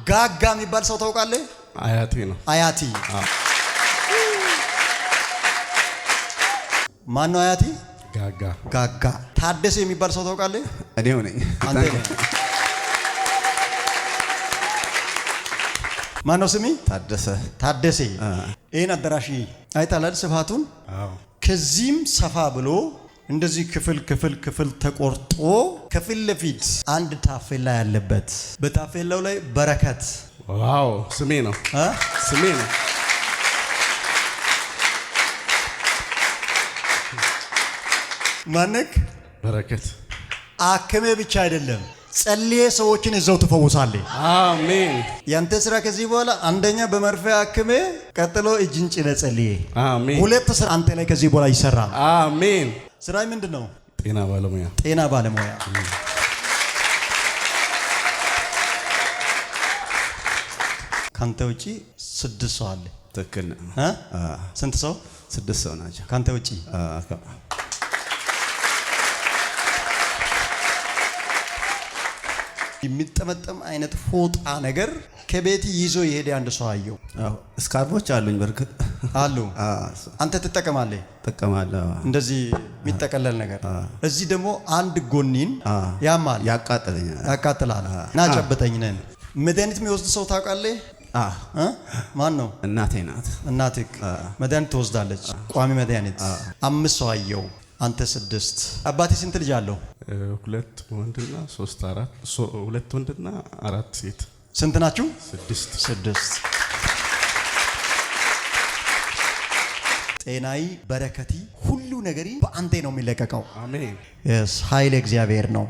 ጋጋ የሚባል ሰው ታውቃለህ? አያቴ ነው። አያቲ ማን ነው? አያቲ ጋጋ። ጋጋ። ታደሰ የሚባል ሰው ታውቃለህ? እኔው ነኝ። አንተ ነህ። ማን ነው ስሚ? ታደሰ። ታደሰ። ይሄን አዳራሽ አይታላል ስፋቱን? አዎ። ከዚህም ሰፋ ብሎ እንደዚህ ክፍል ተቆርጦ ከፊት ለፊት አንድ ታፌላ ያለበት በታፌላው ላይ በረከት። ዋው! ስሜ ነው። ስሜ ነው። ማነክ? በረከት። አክሜ ብቻ አይደለም ጸልዬ ሰዎችን እዛው ትፈውሳለህ። አሜን። ያንተ ስራ ከዚህ በኋላ አንደኛ በመርፌ አክሜ፣ ቀጥሎ እጅን ጭነ ጸልዬ። አሜን። ሁለት ስራ አንተ ላይ ከዚህ በኋላ ይሰራል። አሜን። ስራይ ምንድነው? ጤና ባለሙያ። ጤና ባለሙያ። ካንተ ውጪ 6 ሰው አለ። ትክክል ነው። ስንት ሰው? 6 ሰው ናቸው ካንተ ውጪ። የሚጠመጠም አይነት ፎጣ ነገር ከቤት ይዞ ይሄድ አንድ ሰው አየው። ስካርቦች አሉኝ በርግጥ አሉ። አንተ ትጠቀማለህ? ተጠቀማለሁ። እንደዚህ የሚጠቀለል ነገር። እዚህ ደግሞ አንድ ጎኒን ያማል፣ ያቃጥላል። ና ጨብጠኝ ነን። መድኃኒት የሚወስድ ሰው ታውቃለህ? ማን ነው? እናቴ ናት። እናትህ መድኃኒት ትወስዳለች፣ ቋሚ መድኃኒት። 5 ሰው አየው፣ አንተ 6። አባቴ ስንት ልጅ አለው? 2 ወንድና 3 4 2 ወንድና 4 ሴት። ስንት ናችሁ? 6። ጤናይ በረከቲ ሁሉ ነገሪ በአንተ ነው የሚለቀቀው። አሜን። ኃይል እግዚአብሔር ነው።